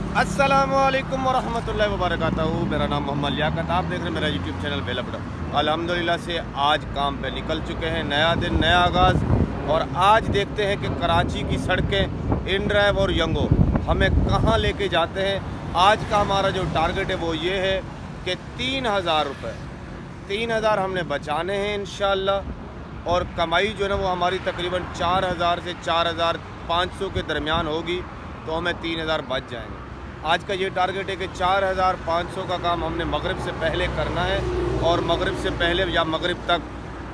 अस्सलामुअलैकुम वरहमतुल्लाहि वबरकातुहू। मेरा नाम मोहम्मद लियाकत, आप देख रहे हैं मेरा यूट्यूब चैनल बेला बड़ा। अल्हम्दुलिल्लाह से आज काम पे निकल चुके हैं, नया दिन नया आगाज़। और आज देखते हैं कि कराची की सड़कें इन ड्राइव और यंगो हमें कहाँ लेके जाते हैं। आज का हमारा जो टारगेट है वो ये है कि 3000 रुपये 3000 हमने बचाने हैं इंशाअल्लाह। और कमाई जो है ना वो हमारी तकरीबन 4000 से 4500 के दरमियान होगी, तो हमें 3000 बच जाएंगे। आज का ये टारगेट है कि 4500 का काम हमने मगरिब से पहले करना है और मगरिब से पहले या मगरिब तक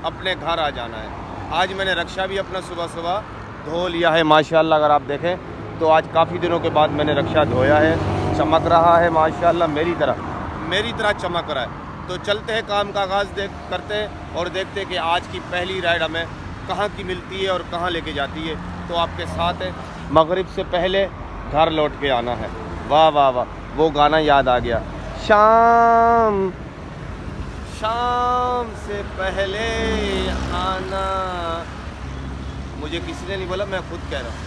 अपने घर आ जाना है। आज मैंने रक्षा भी अपना सुबह सुबह धो लिया है माशाल्लाह। अगर आप देखें तो आज काफ़ी दिनों के बाद मैंने रक्षा धोया है, चमक रहा है माशाल्लाह, मेरी तरह चमक रहा है। तो चलते हैं, काम का आगाज़ करते हैं और देखते हैं कि आज की पहली राइड हमें कहाँ की मिलती है और कहाँ लेके जाती है। तो आपके साथ है, मगरिब से पहले घर लौट के आना है। वाह वाह वाह, वो गाना याद आ गया, शाम शाम से पहले आना। मुझे किसी ने नहीं बोला, मैं खुद कह रहा हूँ।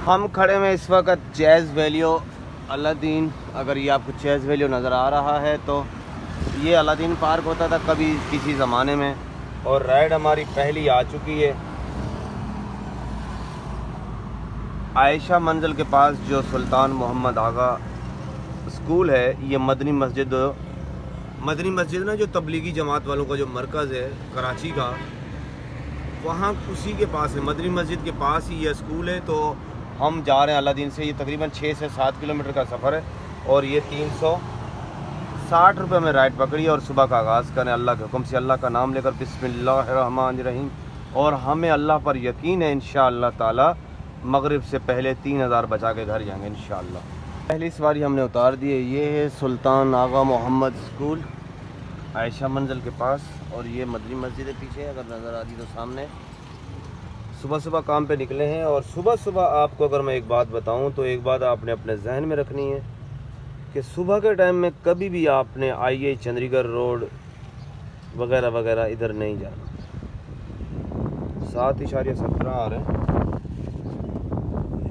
हम खड़े हैं इस वक्त जैज़ वैलियो अलादीन। अगर ये आपको जैज़ वैलियो नज़र आ रहा है तो ये अलादीन पार्क होता था कभी किसी ज़माने में, और राइड हमारी पहली आ चुकी है। आयशा मंजिल के पास जो सुल्तान मोहम्मद आगा स्कूल है, ये मदनी मस्जिद ना, जो तबलीगी जमात वालों का जो मरकज़ है कराची का, वहाँ उसी के पास है। मदनी मस्जिद के पास ही ये स्कूल है। तो हम जा रहे हैं अलादीन से। ये तकरीबन 6 से 7 किलोमीटर का सफ़र है और ये 360 रुपये में राइड पकड़ी और सुबह का आगाज़ करें अल्लाह के हुक्म से, अल्लाह का नाम लेकर, बिस्मिल्लाहिर्रहमानिर्रहीम। और हमें अल्लाह पर यकीन है इंशाअल्लाह ताला मगरिब से पहले 3000 बचा के घर जाएंगे इंशाअल्लाह। पहली सवारी हमने उतार दी है। ये है सुल्तान आगा मोहम्मद स्कूल आयशा मंजिल के पास, और ये मदनी मस्जिद है पीछे, अगर नज़र आ रही तो सामने। सुबह सुबह काम पे निकले हैं। और सुबह सुबह आपको अगर मैं एक बात बताऊं तो एक बात आपने अपने जहन में रखनी है कि सुबह के टाइम में कभी भी आपने IE चंडीगढ़ रोड वगैरह वगैरह इधर नहीं जाना। 7.17 आ रहे हैं,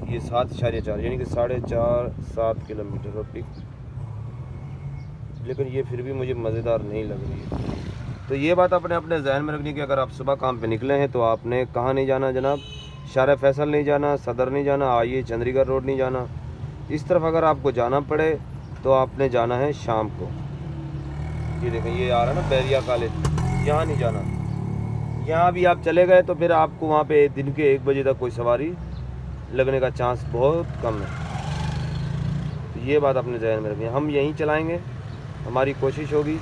ये 7.4 यानी कि 4.5-7 किलोमीटर का पिक, लेकिन ये फिर भी मुझे मज़ेदार नहीं लग रही है। तो ये बात आपने अपने जहन में रखनी कि अगर आप सुबह काम पे निकले हैं तो आपने कहाँ नहीं जाना जनाब, शारा फैसल नहीं जाना, सदर नहीं जाना, IE चंडीगढ़ रोड नहीं जाना। इस तरफ अगर आपको जाना पड़े तो आपने जाना है शाम को। ये देखें, ये आ रहा है ना बैरिया कॉलेज, यहाँ नहीं जाना। यहाँ भी आप चले गए तो फिर आपको वहाँ पे दिन के 1 बजे तक कोई सवारी लगने का चांस बहुत कम है। तो ये बात अपने जहन में रखिए। हम यहीं चलाएंगे, हमारी कोशिश होगी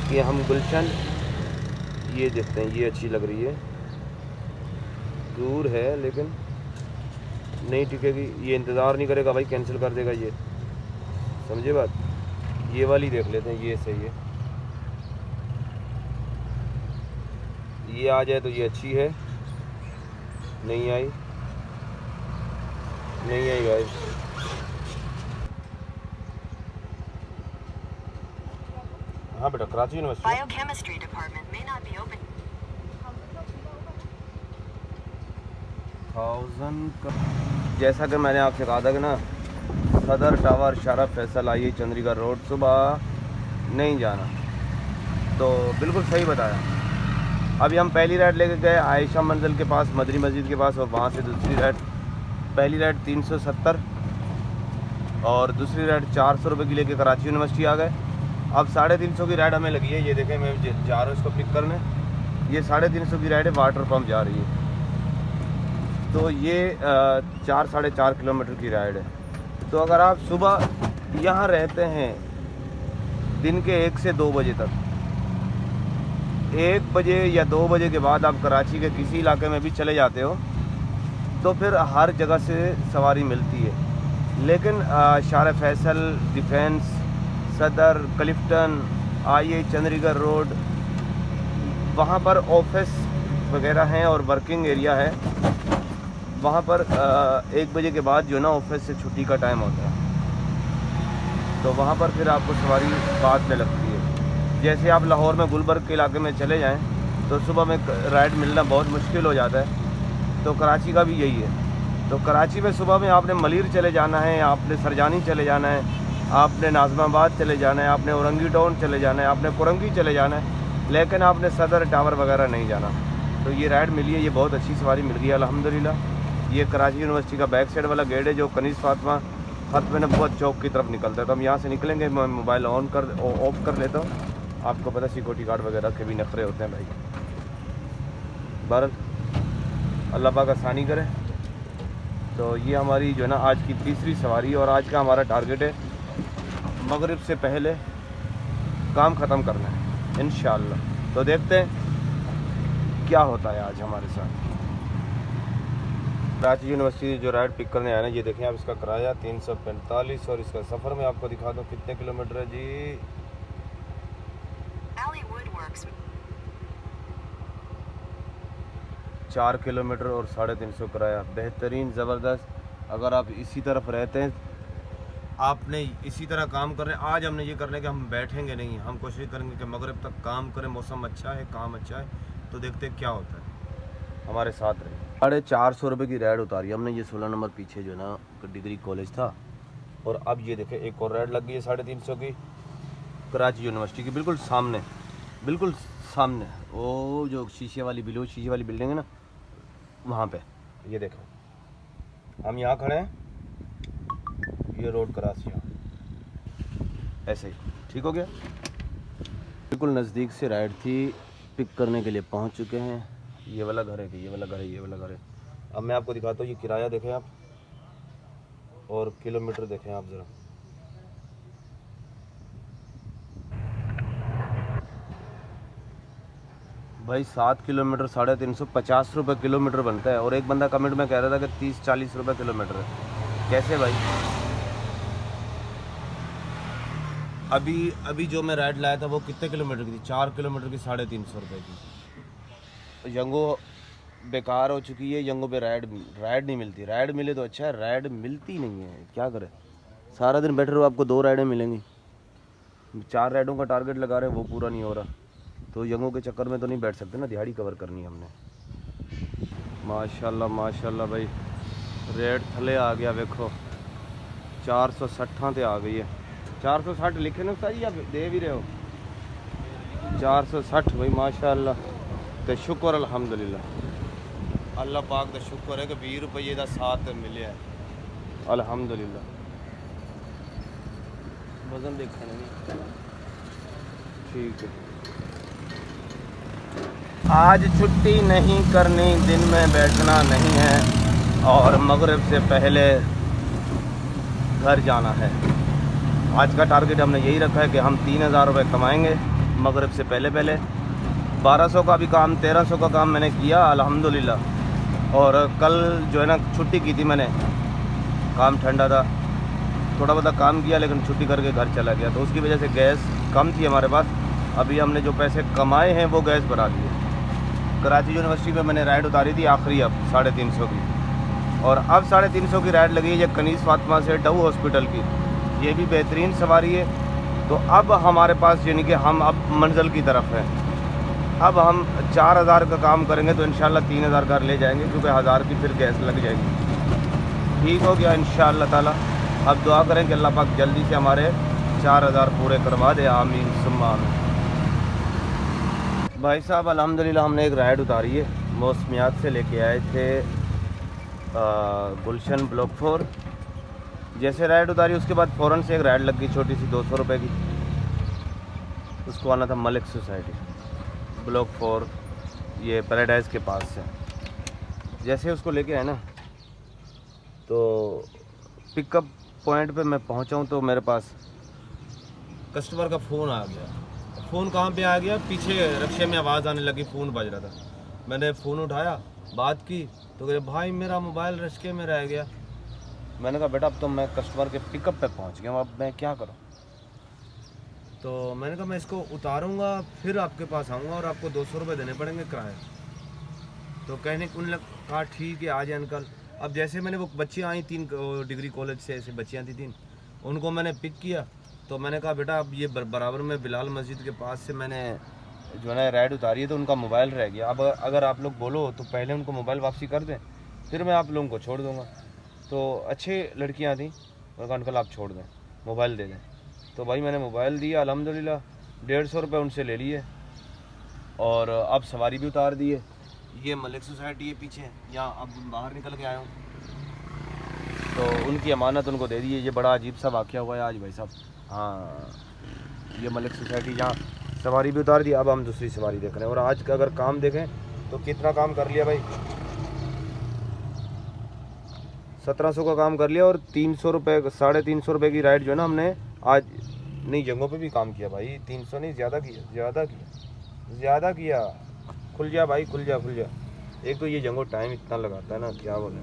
कि हम गुलशन, ये देखते हैं, ये अच्छी लग रही है, दूर है लेकिन नहीं टिकेगी, ये इंतज़ार नहीं करेगा भाई, कैंसिल कर देगा ये, समझे बात। ये वाली देख लेते हैं, ये सही है, ये आ जाए तो ये अच्छी है। नहीं आई गाइस। हाँ बेटा, कराची यूनिवर्सिटी बायोकेमिस्ट्री डिपार्टमेंट में नॉट बी ओपन 1000 का। जैसा कि मैंने आपसे कहा था कि ना, सदर टावर, शारा फैसल, IE चंडीगढ़ रोड सुबह नहीं जाना, तो बिल्कुल सही बताया। अभी हम पहली राइड लेके गए आयशा मंजिल के पास, मदनी मस्जिद के पास, और वहाँ से दूसरी राइड, पहली राइड 370 और दूसरी राइड 400 रुपये की लेके कराची यूनिवर्सिटी आ गए। अब 350 की राइड हमें लगी है। ये देखें, मैं जा रहा हूँ इसको पिक करने, ये 350 की राइड है, वाटर पम्प जा रही है। तो ये 4-4.5 किलोमीटर की राइड है। तो अगर आप सुबह यहाँ रहते हैं दिन के 1 से 2 बजे तक, 1 बजे या 2 बजे के बाद आप कराची के किसी इलाके में भी चले जाते हो तो फिर हर जगह से सवारी मिलती है। लेकिन शारा फैसल, डिफेंस, सदर, क्लिफ्टन, IE चंडीगढ़ रोड, वहाँ पर ऑफिस वगैरह हैं और वर्किंग एरिया है। वहाँ पर 1 बजे के बाद जो ना ऑफिस से छुट्टी का टाइम होता है, तो वहाँ पर फिर आपको सवारी बाद में लगती है। जैसे आप लाहौर में गुलबर्ग के इलाके में चले जाएं तो सुबह में राइड मिलना बहुत मुश्किल हो जाता है। तो कराची का भी यही है तो कराची में सुबह में आपने मलीर चले जाना है, आपने सरजानी चले जाना है, आपने नाज़माबाद चले जाना है, आपने औरंगी टाउन चले जाना है, आपने कुरंगी चले जाना है, लेकिन आपने सदर टावर वगैरह नहीं जाना। तो ये राइड मिली है, ये बहुत अच्छी सवारी मिल गई है अल्हम्दुलिल्लाह। ये कराची यूनिवर्सिटी का बैक साइड वाला गेट है जो कनीज़ फातिमा खत्म नबुव्वत चौक की तरफ निकलता है। तो हम यहाँ से निकलेंगे, मैं मोबाइल ऑफ कर लेता हूँ। आपको पता सिक्योरिटी गार्ड वगैरह के भी नखरे होते हैं भाई। बहरहाल अल्लाह पाक आसानी करे। तो ये हमारी जो है ना आज की तीसरी सवारी है और आज का हमारा टारगेट है मगरिब से पहले काम ख़त्म करना है इंशाअल्लाह। तो देखते हैं क्या होता है आज हमारे साथ। कराची यूनिवर्सिटी जो राइड पिक करने आया ना, ये देखें आप, इसका किराया 345 और इसका सफ़र में आपको दिखा दूँ कितने किलोमीटर है जी। 4 किलोमीटर और 350 किराया। बेहतरीन, ज़बरदस्त। अगर आप इसी तरफ रहते हैं, आपने इसी तरह काम कर रहे हैं, आज हमने ये करना है कि हम बैठेंगे नहीं, हम कोशिश करेंगे कि मगरिब तक काम करें। मौसम अच्छा है, काम अच्छा है, तो देखते हैं क्या होता है। हमारे साथ रहे। 450 रुपये की राइड उतारी हमने। ये 16 नंबर पीछे जो है ना डिग्री कॉलेज था, और अब ये देखें एक और राइड लग गई है 350 की कराची यूनिवर्सिटी की बिल्कुल सामने, बिल्कुल सामने वो जो शीशे वाली बिल्डिंग है ना, वहाँ पे। ये देखो हम यहाँ खड़े हैं, ये रोड क्रॉस यहाँ ऐसे ही ठीक हो गया। बिल्कुल नज़दीक से राइड थी, पिक करने के लिए पहुँच चुके हैं। ये वाला घर है कि ये वाला घर है, ये वाला घर है। अब मैं आपको दिखाता हूँ, ये किराया देखें आप और किलोमीटर देखें आप ज़रा। भाई 7 किलोमीटर 350 रुपये किलोमीटर बनता है। और एक बंदा कमेंट में कह रहा था कि 30-40 रुपये किलोमीटर है। कैसे भाई? अभी जो मैं राइड लाया था वो कितने किलोमीटर की थी? 4 किलोमीटर की 350 रुपये की। यंगो बेकार हो चुकी है, यंगो पे राइड नहीं मिलती। राइड मिले तो अच्छा है, राइड मिलती नहीं है, क्या करें। सारा दिन बैठे रहो, आपको 2 राइडें मिलेंगी। 4 राइडों का टारगेट लगा रहे हैं, वो पूरा नहीं हो रहा। तो यंगों के चक्कर में तो नहीं बैठ सकते ना, दिहाड़ी कवर करनी है हमने। माशाल्लाह माशाल्लाह भाई, रेट थले आ गया। देखो 460 ते आ गई है। 460 लिखे ना सही, आप दे भी रहे हो 460 भाई माशाल्लाह। तो शुक्र अल्हम्दुलिल्लाह, अल्लाह पाक का शुक्र है कि 20 रुपये का साथ मिले है अल्हम्दुलिल्लाह। वजन देखा नहीं, ठीक है। आज छुट्टी नहीं करनी, दिन में बैठना नहीं है और मगरिब से पहले घर जाना है। आज का टारगेट हमने यही रखा है कि हम 3000 रुपये कमाएँगे मगरिब से पहले। 1200 का भी काम, 1300 का काम मैंने किया अल्हम्दुलिल्लाह। और कल जो है ना छुट्टी की थी मैंने, काम ठंडा था, थोड़ा बहुत काम किया लेकिन छुट्टी करके घर चला गया। तो उसकी वजह से गैस कम थी हमारे पास। अभी हमने जो पैसे कमाए हैं वो गैस भरा दिए। कराची यूनिवर्सिटी में मैंने राइड उतारी थी आखिरी, अब 350 की। और अब 350 की राइड लगी है ये कनीज़ फातिमा से डव हॉस्पिटल की। ये भी बेहतरीन सवारी है। तो अब हमारे पास यानी कि हम अब मंजिल की तरफ हैं। अब हम 4000 का काम करेंगे तो इंशाल्लाह 3000 का ले जाएंगे, क्योंकि 1000 की फिर गैस लग जाएगी। ठीक हो गया इंशाल्लाह ताला। अब दुआ करें कि अल्लाह पाक जल्दी से हमारे 4000 पूरे करवा दे, आमीन सुम्मा आमीन। भाई साहब अल्हम्दुलिल्लाह हमने एक राइड उतारी है, मौसमियात से लेके आए थे गुलशन ब्लॉक 4। जैसे राइड उतारी उसके बाद फ़ौरन से एक राइड लग गई छोटी सी 200 रुपये की। उसको आना था मलिक सोसाइटी ब्लॉक 4, ये पैराडाइज़ के पास से। जैसे उसको लेके आए ना, तो पिकअप पॉइंट पे मैं पहुंचा हूं तो मेरे पास कस्टमर का फ़ोन आ गया। फ़ोन कहाँ पे आ गया? पीछे रिक्शे में आवाज़ आने लगी, फ़ोन बज रहा था। मैंने फ़ोन उठाया, बात की, तो कहे भाई मेरा मोबाइल रिक्शे में रह गया। मैंने कहा बेटा अब तो मैं कस्टमर के पिकअप पे पहुंच गया हूँ, अब मैं क्या करूँ? तो मैंने कहा मैं इसको उतारूँगा फिर आपके पास आऊँगा और आपको 200 रुपये देने पड़ेंगे किराया। तो कहने उन्होंने कहा ठीक है आ जाए अंकल। अब जैसे मैंने वो बच्चियाँ आई 3 डिग्री कॉलेज से, ऐसे बच्चियाँ थी 3, उनको मैंने पिक किया। तो मैंने कहा बेटा अब ये बराबर में बिलाल मस्जिद के पास से मैंने जो है ना राइड उतारी है, तो उनका मोबाइल रह गया। अब अगर आप लोग बोलो तो पहले उनको मोबाइल वापसी कर दें, फिर मैं आप लोगों को छोड़ दूँगा। तो अच्छी लड़कियाँ थी, मैं कहा अंकल आप छोड़ दें, मोबाइल दे दें। तो भाई मैंने मोबाइल दिया, अल्हम्दुलिल्लाह 150 रुपये उनसे ले लिए और अब सवारी भी उतार दी है। ये मलिक सोसाइटी है पीछे, यहाँ अब बाहर निकल के आया हूँ, तो उनकी अमानत उनको दे दी है। ये बड़ा अजीब सा वाक़या हुआ है आज भाई साहब। हाँ, ये मलिक सोसाइटी, यहाँ सवारी भी उतार दी, अब हम दूसरी सवारी देख रहे हैं। और आज का अगर काम देखें तो कितना काम कर लिया भाई, 1700 का काम कर लिया। और 300 रुपये, 350 रुपये की राइड जो है ना हमने आज नई जगहों पे भी काम किया भाई। 300 नहीं, ज़्यादा किया। खुल जा भाई, खुल जा। एक तो ये जंगो टाइम इतना लगाता है ना, क्या बोले,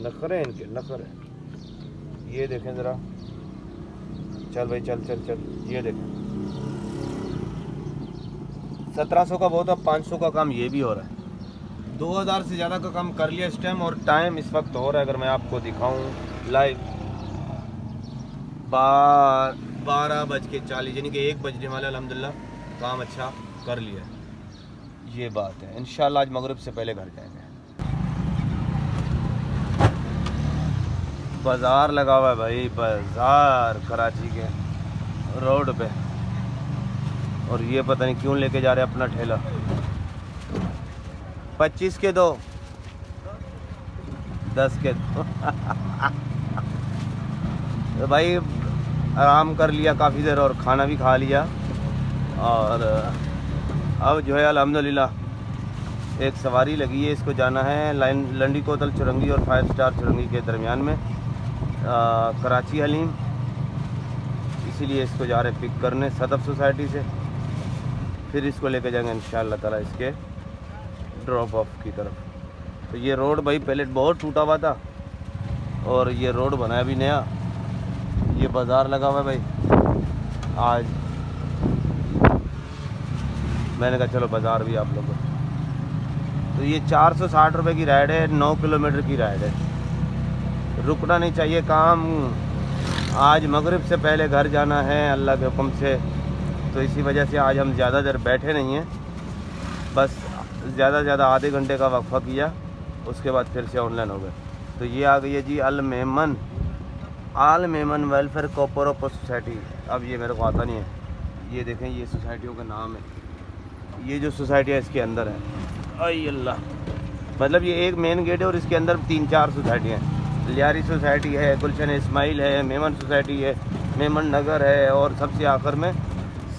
नखरे इनके नखरे। ये देखें ज़रा, चल भाई चल। ये देखें 1700 का बहुत, अब 500 का काम ये भी हो रहा है। 2000 से ज़्यादा का काम कर लिया इस टाइम। और टाइम इस वक्त हो रहा है, अगर मैं आपको दिखाऊं लाइव, 12:40, यानी कि 1 बजने वाला। अल्हम्दुलिल्लाह काम अच्छा कर लिया है, ये बात है। इंशाल्लाह आज मगरिब से पहले घर जाएंगे। बाज़ार लगा हुआ है भाई, बाज़ार कराची के रोड पे। और ये पता नहीं क्यों लेके जा रहे अपना ठेला। 25 के 2, 10 के 2। तो भाई आराम कर लिया काफ़ी देर और खाना भी खा लिया। और अब जो है अल्हम्दुलिल्लाह एक सवारी लगी है, इसको जाना है लंडी कोतल चुरंगी और 5 स्टार चुरंगी के दरमियान में, कराची हलीम। इसीलिए इसको जा रहे पिक करने सदफ सोसाइटी से, फिर इसको लेके जाएंगे इंशाअल्लाह ताला इसके ड्रॉप ऑफ की तरफ। तो ये रोड भाई पहले बहुत टूटा हुआ था और ये रोड बनाया भी नया। ये बाज़ार लगा हुआ है भाई। आज मैंने कहा चलो बाज़ार भी आप लोगों को। तो ये 460 रुपये की राइड है, 9 किलोमीटर की राइड है। रुकना नहीं चाहिए काम। आज मगरिब से पहले घर जाना है अल्लाह के हुक्म से, तो इसी वजह से आज हम ज़्यादा देर बैठे नहीं हैं, बस ज़्यादा से ज़्यादा आधे घंटे का वक्फा किया, उसके बाद फिर से ऑनलाइन हो गए। तो ये आ गई है जी अल मेमन वेलफेयर कोऑपरेटिव सोसाइटी। अब ये मेरे को आता नहीं है, ये देखें ये सोसाइटियों का नाम है। ये जो सोसाइटी है इसके अंदर है, आई अल्लाह, मतलब ये एक मेन गेट है और इसके अंदर 3-4 सोसाइटियाँ हैं। लियारी सोसाइटी है, गुलशन इस्माइल है, मेमन सोसाइटी है, मेमन नगर है और सबसे आखिर में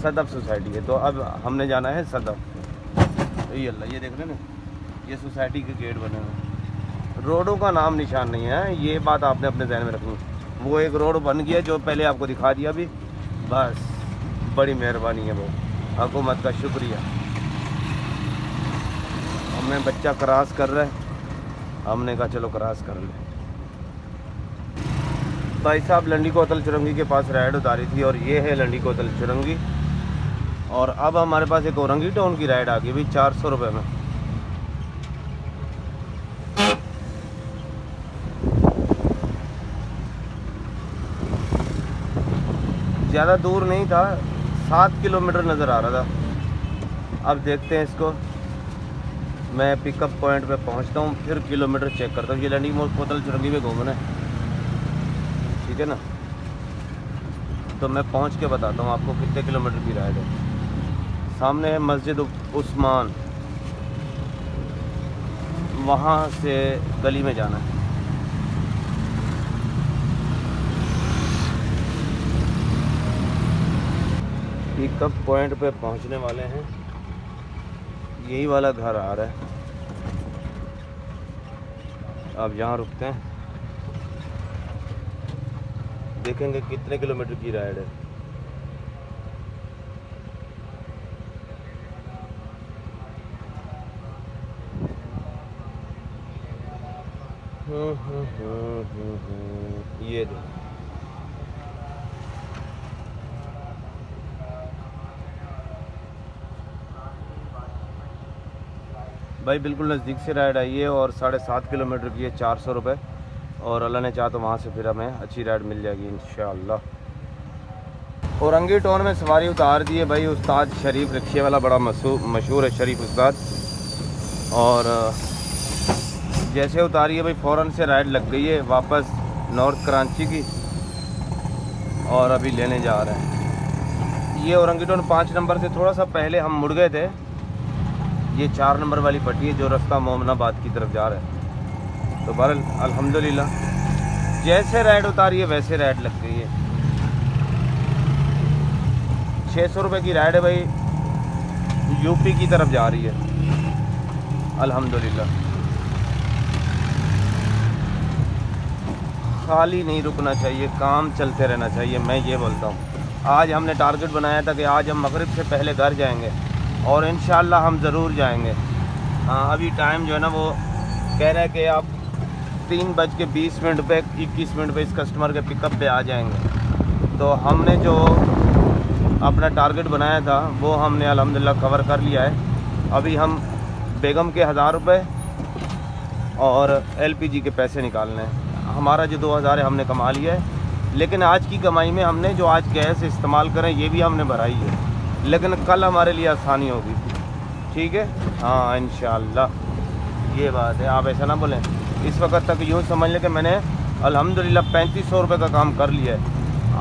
सदफ सोसाइटी है। तो अब हमने जाना है सदफ। ये अल्लाह, ये देख रहे हैं ना, ये सोसाइटी के गेट बने हुए। रोडों का नाम निशान नहीं है, ये बात आपने अपने जहन में रखनी। वो एक रोड बन गया जो पहले आपको दिखा दिया भी, बस बड़ी मेहरबानी है वो हुकूमत का, शुक्रिया। हमें बच्चा क्रॉस कर रहा है, हमने कहा चलो क्रॉस कर ले। भाई साहब लंडी कोतल चुरंगी के पास राइड उतारी थी और ये है लंडी कोतल चुरंगी। और अब हमारे पास एक औरंगी टाउन की राइड आ गई भाई 400 रुपये में। ज़्यादा दूर नहीं था, 7 किलोमीटर नज़र आ रहा था। अब देखते हैं इसको, मैं पिकअप पॉइंट पे पहुंचता हूँ, फिर किलोमीटर चेक करता हूँ। ये लंडी कोतल चुरंगी में घूमना है, ठीक है ना। तो मैं पहुंच के बताता हूँ आपको कितने किलोमीटर की राइड है। सामने है मस्जिद उस्मान, वहाँ से गली में जाना है। पिकअप पॉइंट पे पहुँचने वाले हैं, यही वाला घर आ रहा है। अब यहाँ रुकते हैं, देखेंगे कितने किलोमीटर की राइड है। ये देखो भाई, बिल्कुल नज़दीक से राइड आई है और 7.5 किलोमीटर की है, 400 रुपये। और अल्लाह ने चाहा तो वहाँ से फिर हमें अच्छी राइड मिल जाएगी इंशाअल्लाह। औरंगी टाउन में सवारी उतार दी है भाई उस्ताद शरीफ रिक्शे वाला, बड़ा मशहूर है शरीफ उस्ताद। और जैसे उतारी है भाई फ़ौरन से राइड लग गई है वापस नॉर्थ कराची की, और अभी लेने जा रहे हैं। ये औरंगीटोन 5 नंबर से थोड़ा सा पहले हम मुड़ गए थे। ये 4 नंबर वाली पट्टी है जो रास्ता मोमनाबाद की तरफ जा रहा है। तो बहरहाल अल्हम्दुलिल्लाह जैसे राइड उतारी है वैसे राइड लग गई है। 600 रुपये की राइड है भाई, यूपी की तरफ जा रही है अल्हम्दुलिल्लाह। खाली नहीं रुकना चाहिए, काम चलते रहना चाहिए, मैं ये बोलता हूँ। आज हमने टारगेट बनाया था कि आज हम मगरिब से पहले घर जाएंगे, और इंशाल्लाह हम ज़रूर जाएंगे। हाँ, अभी टाइम जो है ना वो कह रहा है कि आप 3:20 पे 21 मिनट पे इस कस्टमर के पिकअप पे आ जाएंगे। तो हमने जो अपना टारगेट बनाया था वो हमने अल्हम्दुलिल्लाह कवर कर लिया है। अभी हम बेगम के 1000 रुपये और LPG के पैसे निकालने हैं। हमारा जो 2000 है हमने कमा लिया है, लेकिन आज की कमाई में हमने जो आज गैस इस्तेमाल करें ये भी हमने भराई है, लेकिन कल हमारे लिए आसानी होगी। ठीक है, हाँ इंशाअल्लाह ये बात है। आप ऐसा ना बोलें, इस वक्त तक यूँ समझ लें कि मैंने अल्हम्दुलिल्लाह 3500 रुपये का काम कर लिया है।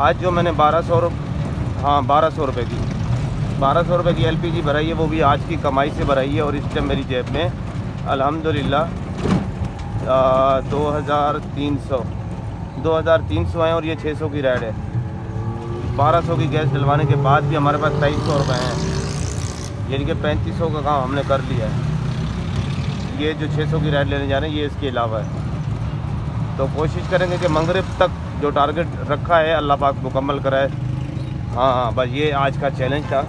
आज जो मैंने 1200 रुपये की 1200 रुपये की LPG भराई है, वो भी आज की कमाई से भराई है। और इस टाइम मेरी जेब में अल्हम्दुलिल्लाह 2300 है, और ये 600 की राइड है। 1200 की गैस डलवाने के बाद भी हमारे पास 2300 रुपये हैं, यानी कि 3500 का काम हमने कर लिया है। ये जो 600 की राइड लेने जा रहे हैं ये इसके अलावा है। तो कोशिश करेंगे कि मगरिब तक जो टारगेट रखा है अल्लाह पाक मुकम्मल कराए। हाँ, बस ये आज का चैलेंज था,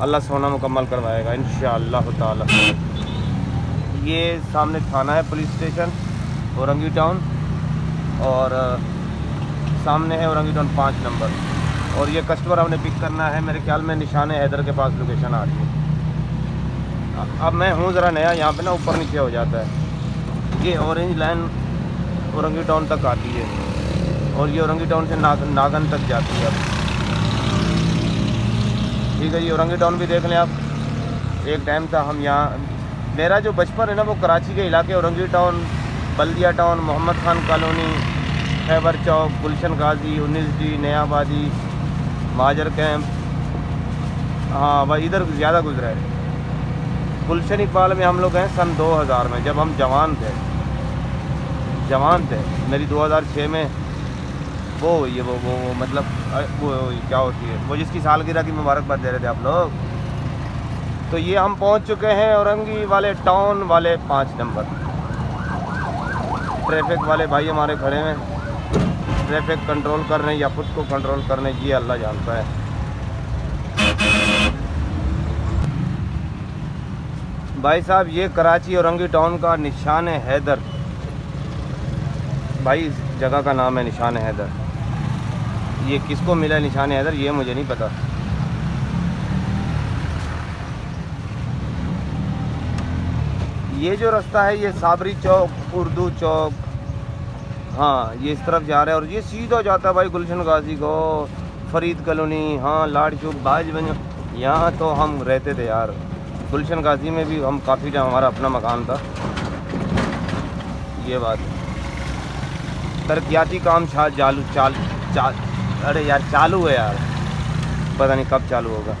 अल्लाह सोना मुकम्मल करवाएगा इंशाअल्लाह ताला। ये सामने थाना है, पुलिस स्टेशन औरंगी-टाउन, और सामने है औरंगी-टाउन 5 नंबर। और ये कस्टमर हमने पिक करना है, मेरे ख्याल में निशाने हैदर के पास लोकेशन आ रही है। अब मैं हूँ ज़रा नया, यहाँ पे ना ऊपर नीचे हो जाता है। ये ऑरेंज लाइन औरंगी-टाउन तक आती है, और ये औरंगी-टाउन से नागन तक जाती है। अब ठीक है, ये औरंगी-टाउन भी देख लें आप। एक टाइम था हम यहाँ, मेरा जो बचपन है ना वो कराची के इलाके औरंगी-टाउन, बल्दिया टाउन, मोहम्मद खान कॉलोनी, खैबर चौक, गुलशन गाजी, 19D, नयाबादी, माजर कैंप, हाँ भाई इधर ज़्यादा गुजरा है। गुलशन इकबाल में हम लोग हैं सन 2000 में, जब हम जवान थे। मेरी 2006 में वो हुई है, वो मतलब वो क्या होती है, वो जिसकी सालगिरह की मुबारकबाद दे रहे थे आप लोग। तो ये हम पहुंच चुके हैं औरंगी वाले टाउन वाले 5 नंबर। ट्रैफिक वाले भाई हमारे खड़े हैं, ट्रैफिक कंट्रोल कर रहे हैं या खुद को कंट्रोल कर रहे हैं, ये अल्लाह जानता है। भाई साहब, ये कराची औरंगी टाउन का निशान हैदर, भाई इस जगह का नाम है निशान हैदर। ये किसको मिला निशान हैदर ये मुझे नहीं पता। ये जो रास्ता है ये साबरी चौक, उर्दू चौक, हाँ ये इस तरफ जा रहा है, और ये सीधा जाता है भाई गुलशन गाजी को, फरीद कॉलोनी, हाँ लाड चौक, बाजबंज। यहाँ तो हम रहते थे यार, गुलशन गाजी में भी हम काफ़ी टाइम, हमारा अपना मकान था। ये बात तरक्याती काम अरे यार चालू है यार, पता नहीं कब चालू होगा।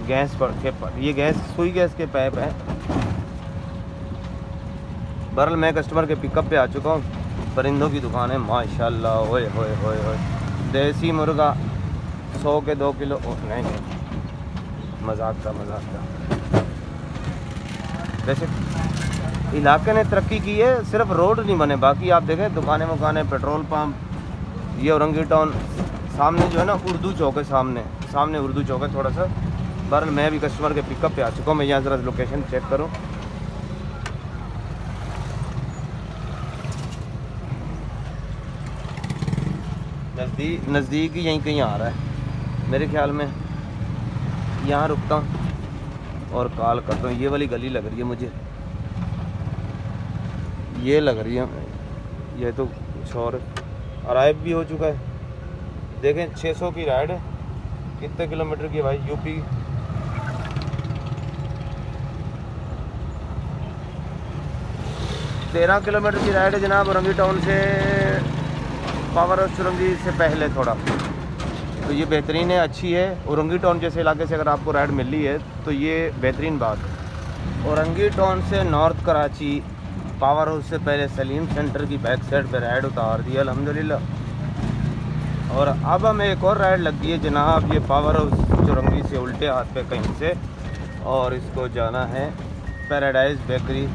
गैस पर ये गैस सुई गैस के पाइप है। बहरहाल मैं कस्टमर के पिकअप पे आ चुका हूँ। परिंदों की दुकान है माशाल्लाह, होए होए होए होए। देसी मुर्गा 100 के 2 किलो, नहीं मजाक था। वैसे इलाके ने तरक्की की है, सिर्फ रोड नहीं बने, बाकी आप देखें दुकानें मुकानें, पेट्रोल पंप। ये औरंगी टाउन सामने जो है ना उर्दू चौक है, सामने उर्दू चौक है थोड़ा सा। बहरहाल मैं भी कस्टमर के पिकअप पे आ चुका हूँ। मैं यहाँ ज़रा लोकेशन चेक करूँ। नज़दीक ही यहीं कहीं आ रहा है मेरे ख्याल में। यहाँ रुकता हूँ और कॉल करता हूँ। ये वाली गली लग रही है मुझे, ये लग रही है। ये तो कुछ और अराइव भी हो चुका है। देखें 600 की राइड है, कितने किलोमीटर की भाई, यूपी। 13 किलोमीटर की राइड है जनाब, औरंगी टाउन से पावर हाउस चुरंगी से पहले थोड़ा। तो ये बेहतरीन है, अच्छी है। औरंगी टाउन जैसे इलाके से अगर आपको राइड मिल रही है तो ये बेहतरीन बात है। औरंगी टाउन से नॉर्थ कराची पावर हाउस से पहले सलीम सेंटर की बैक साइड पे राइड उतार दी अल्हम्दुलिल्लाह। और अब हमें एक और राइड लगी है जनाब, ये पावर हाउस चुरंगी से उल्टे हाथ पे कहीं से, और इसको जाना है पैराडाइज बेकरी,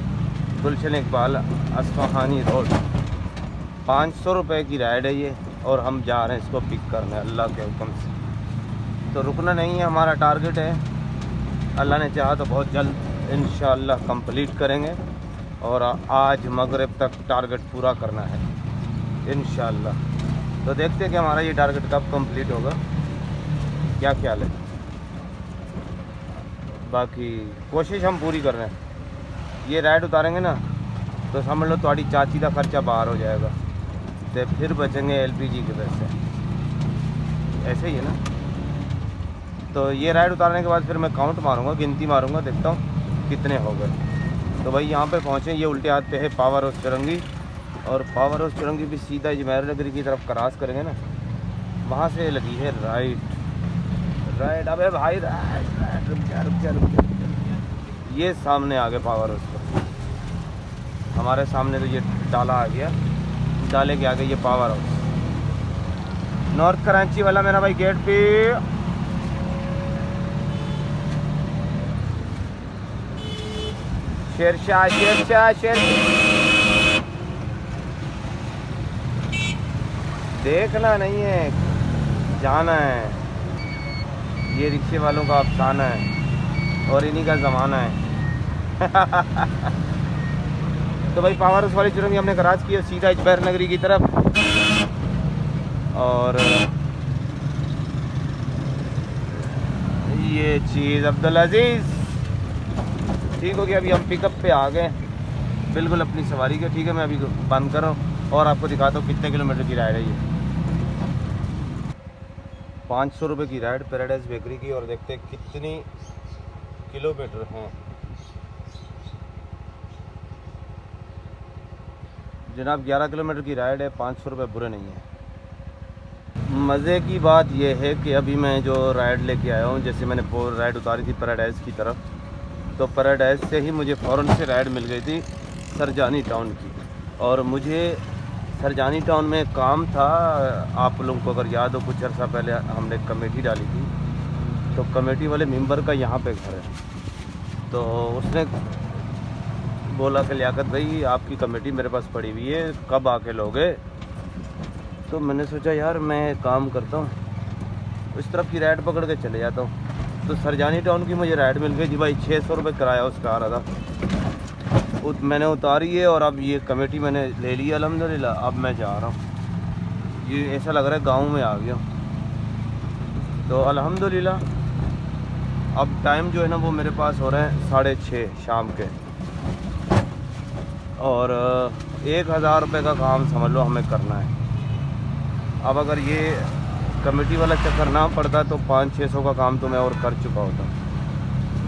गुलशन इकबाल, अस्फहानी रोड। 500 रुपये की राइड है ये, और हम जा रहे हैं इसको पिक करने अल्लाह के हुक्म से। तो रुकना नहीं है, हमारा टारगेट है, अल्लाह ने चाहा तो बहुत जल्द इंशाअल्लाह कंप्लीट करेंगे। और आज मगरिब तक टारगेट पूरा करना है इंशाअल्लाह। तो देखते हैं कि हमारा ये टारगेट कब कंप्लीट होगा, क्या ख्याल है। बाकी कोशिश हम पूरी कर रहे हैं। ये राइड उतारेंगे ना तो समझ लो थोड़ी चाची का खर्चा बाहर हो जाएगा, तो फिर बचेंगे एलपीजी के पैसे, ऐसे ही है ना। तो ये राइड उतारने के बाद फिर मैं काउंट मारूंगा, गिनती मारूंगा, देखता हूँ कितने हो गए। तो भाई यहाँ पे पहुँचे, ये उल्टे हाथ पे है पावर हाउस चुरंगी, और पावर हाउस चुरंगी भी सीधा इजमेर नगरी की तरफ क्रॉस करेंगे ना, वहाँ से लगी है राइट। अबे भाई राइट, रुक जा। ये सामने आ गए पावर हाउस पर, हमारे सामने तो ये डाला आ गया, डाले के आगे ये पावर हाउस। नॉर्थ कराची वाला मेरा भाई गेट पे। शेरशाह देखना नहीं है, जाना है। ये रिक्शे वालों का अफसाना है और इन्हीं का ज़माना है। तो भाई पावर हाउस वाली चुरंगी हमने क्रॉस किया, सीधा इजमेर नगरी की तरफ। और ये चीज़ अब्दुल अजीज़ ठीक हो गया। अभी हम पिकअप पे आ गए बिल्कुल अपनी सवारी के। ठीक है, मैं अभी बंद कर रहा हूँ और आपको दिखाता हूँ कितने किलोमीटर की राइड है ये। 500 रुपये की राइड पैराडाइज बेकरी की, और देखते हैं कितनी किलोमीटर हैं जनाब। 11 किलोमीटर की राइड है, 500 रुपये बुरे नहीं है। मज़े की बात यह है कि अभी मैं जो राइड लेके आया हूँ, जैसे मैंने राइड उतारी थी पैराडाइज की तरफ, तो पैराडाइज से ही मुझे फ़ौरन से राइड मिल गई थी सरजानी टाउन की। और मुझे सरजानी टाउन में काम था, आप लोगों को अगर याद हो कुछ अर्सा पहले हमने कमेटी डाली थी, तो कमेटी वाले मेंबर का यहाँ पे घर है। तो उसने बोला कि लियाकत भाई आपकी कमेटी मेरे पास पड़ी हुई है, कब आके लोगे। तो मैंने सोचा यार मैं काम करता हूँ, उस तरफ की राइड पकड़ के चले जाता हूँ। तो सरजानी टाउन की मुझे राइड मिल गई थी भाई, 600 रुपये किराया उसका आ रहा था। मैंने उतारी है और अब ये कमेटी मैंने ले ली अल्हम्दुलिल्लाह। अब मैं जा रहा हूँ, ये ऐसा लग रहा है गांव में आ गया। तो अल्हम्दुलिल्लाह अब टाइम जो है ना वो मेरे पास हो रहे हैं 6:30 शाम के, और 1000 रुपये का काम समझ लो हमें करना है। अब अगर ये कमेटी वाला चक्कर ना पड़ता तो 500-600 का काम तो मैं और कर चुका होता,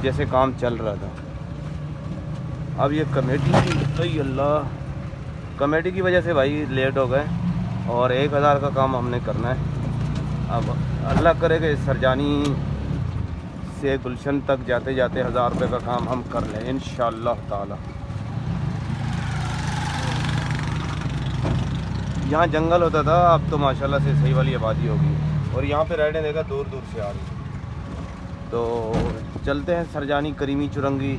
जैसे काम चल रहा था। अब ये कमेटी की अल्लाह कमेटी की वजह से भाई लेट हो गए, और 1000 का काम हमने करना है। अब अल्लाह करे कि सरजानी से गुलशन तक जाते जाते 1000 रुपये का काम हम कर लें इंशाअल्लाह ताला। यहाँ जंगल होता था, अब तो माशाल्लाह से सही वाली आबादी होगी, और यहाँ पे राइडें देखा दूर दूर से आ रही। तो चलते हैं सरजानी करीमी चुरंगी,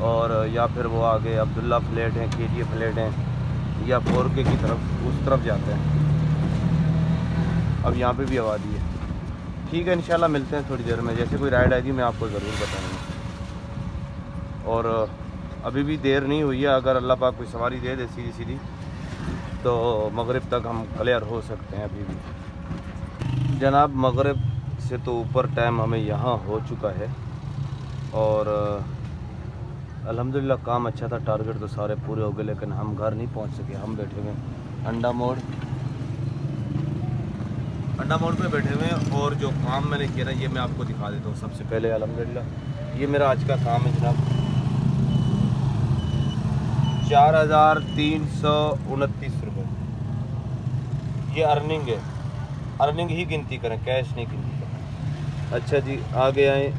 और या फिर वो आगे अब्दुल्ला फ्लैट हैं, KG फ्लैट हैं, या 4K की तरफ उस तरफ जाते हैं। अब यहाँ पे भी आबादी है। ठीक है, इंशाल्लाह मिलते हैं थोड़ी देर में, जैसे कोई राइड आएगी मैं आपको ज़रूर बताऊँगा। और अभी भी देर नहीं हुई है, अगर अल्लाह पाक कोई सवारी दे दे सीधी सीधी तो मगरिब तक हम क्लियर हो सकते हैं। अभी भी जनाब मगरिब से तो ऊपर टाइम हमें यहाँ हो चुका है, और अल्हम्दुलिल्लाह काम अच्छा था, टारगेट तो सारे पूरे हो गए, लेकिन हम घर नहीं पहुँच सके। हम बैठे हुए अंडा मोड़ पे बैठे हुए हैं, और जो काम मैंने किया ना ये मैं आपको दिखा देता हूँ। सबसे पहले अल्हम्दुलिल्लाह ये मेरा आज का काम है जनाब, 4,329 रुपये। ये अर्निंग है, अर्निंग ही गिनती करें, कैश नहीं गिनती करें। अच्छा जी, आगे आए।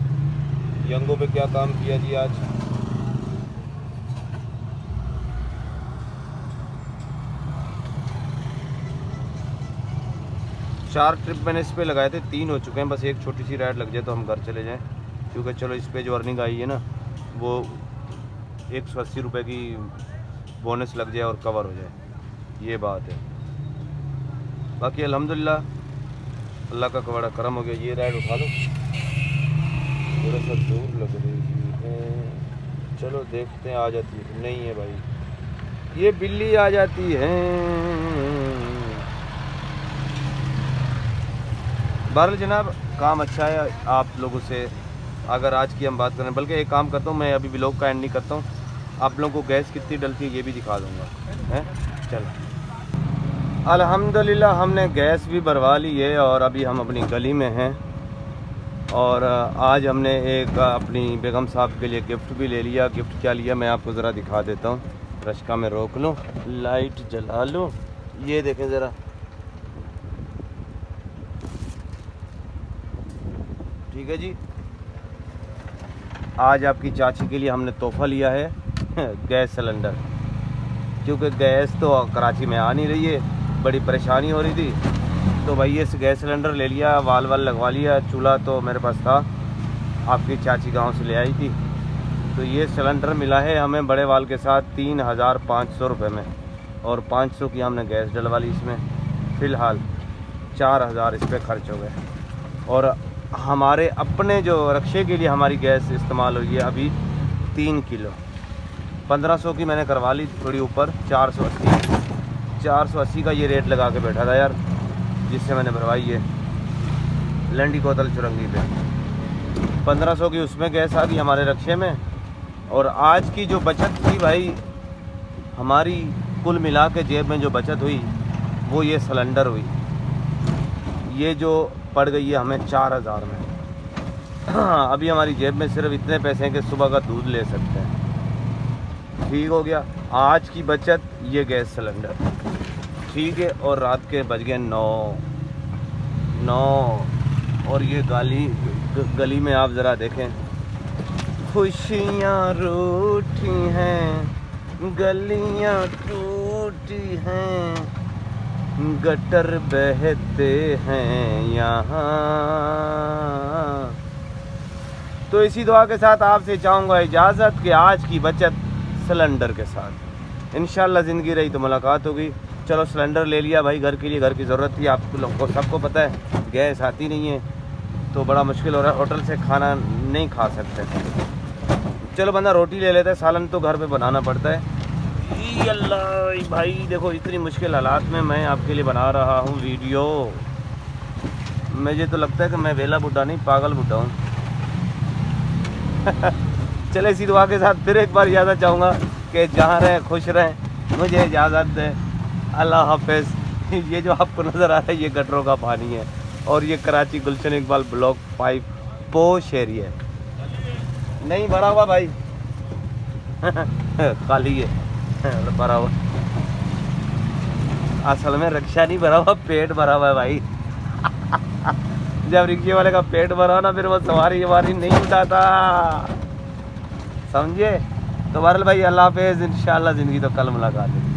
यंगो पे क्या काम किया जी आज? चार ट्रिप मैंने इस पे लगाए थे, 3 हो चुके हैं, बस एक छोटी सी राइड लग जाए तो हम घर चले जाएं। क्योंकि चलो इस पे जो अर्निंग आई है ना वो 180 रुपये की बोनस लग जाए और कवर हो जाए, ये बात है। बाकी अल्हम्दुलिल्लाह अल्लाह का बड़ा करम हो गया। ये राइड उठा लो, थोड़ा सा दूर लग रही है, चलो देखते हैं। आ जाती है? नहीं है भाई, ये बिल्ली आ जाती है। बहरहाल जनाब, काम अच्छा है। आप लोगों से अगर आज की हम बात करें, बल्कि एक काम करता हूँ मैं, अभी व्लॉग का एंड नहीं करता हूँ, आप लोगों को गैस कितनी डलती है ये भी दिखा दूँगा, हैं। चलो अल्हम्दुलिल्लाह हमने गैस भी भरवा ली है और अभी हम अपनी गली में हैं। और आज हमने एक अपनी बेगम साहब के लिए गिफ्ट भी ले लिया। गिफ्ट क्या लिया मैं आपको ज़रा दिखा देता हूँ। रश्का में रोक लूँ, लाइट जला लूँ, ये देखें ज़रा। ठीक है जी, आज आपकी चाची के लिए हमने तोहफ़ा लिया है गैस सिलेंडर। क्योंकि गैस तो कराची में आ नहीं रही है, बड़ी परेशानी हो रही थी, तो भाई ये गैस सिलेंडर ले लिया, वाल लगवा लिया। चूल्हा तो मेरे पास था, आपकी चाची गांव से ले आई थी, तो ये सिलेंडर मिला है हमें बड़े वाल के साथ 3,500 रुपये में, और 500 की हमने गैस डलवा ली इसमें। फ़िलहाल 4,000 इस पर खर्च हो गए। और हमारे अपने जो रक्शे के लिए हमारी गैस इस्तेमाल हुई है अभी 3 किलो, 1500 की मैंने करवा ली, थोड़ी ऊपर 480 का ये रेट लगा के बैठा था यार, जिससे मैंने भरवाई है लंडी कोतल चुरंगी पे। 1500 की उसमें गैस आ गई हमारे रक्शे में। और आज की जो बचत थी भाई हमारी, कुल मिला के जेब में जो बचत हुई वो ये सिलेंडर हुई। ये जो पड़ गई है हमें 4,000 में। अभी हमारी जेब में सिर्फ इतने पैसे हैं कि सुबह का दूध ले सकते हैं। ठीक हो गया, आज की बचत ये गैस सिलेंडर। ठीक है, और रात के बज गए 9 और ये गली में आप ज़रा देखें, खुशियाँ रूठी हैं, गलियाँ टूटी हैं, गटर बहते हैं यहाँ। तो इसी दुआ के साथ आपसे चाहूँगा इजाज़त कि आज की बचत सिलेंडर के साथ। इंशाल्लाह ज़िंदगी रही तो मुलाकात होगी। चलो सिलेंडर ले लिया भाई, घर के लिए, घर की ज़रूरत थी। आप लोगों को सबको पता है गैस आती नहीं है तो बड़ा मुश्किल हो रहा है, होटल से खाना नहीं खा सकते। चलो बंदा रोटी ले लेता है, सालन तो घर पे बनाना पड़ता है। अल्लाह भाई देखो, इतनी मुश्किल हालात में मैं आपके लिए बना रहा हूँ वीडियो। मुझे तो लगता है कि मैं वेला बुड्ढा नहीं, पागल बुड्ढा हूँ। चले इसी दुआ के साथ फिर एक बार इजाज़त चाहूँगा कि जहाँ रहें खुश रहें, मुझे इजाज़त दें। अल्लाह हाफ़िज़। ये जो आपको नज़र आ रहा है ये गटरों का पानी है, और ये कराची गुलशन इकबाल ब्लॉक 5 पोश एरिया है, नहीं भरा हुआ भाई खाली है भरा हुआ। असल में रक्षा नहीं भरा हुआ, पेट भरा हुआ है भाई जब रिक्शे वाले का पेट भरा ना फिर वो सवारी नहीं उठाता, समझे। तो बहरहाल भाई अल्लाह हाफ़िज़, इंशाअल्लाह ज़िंदगी तो कल मुलाकात है।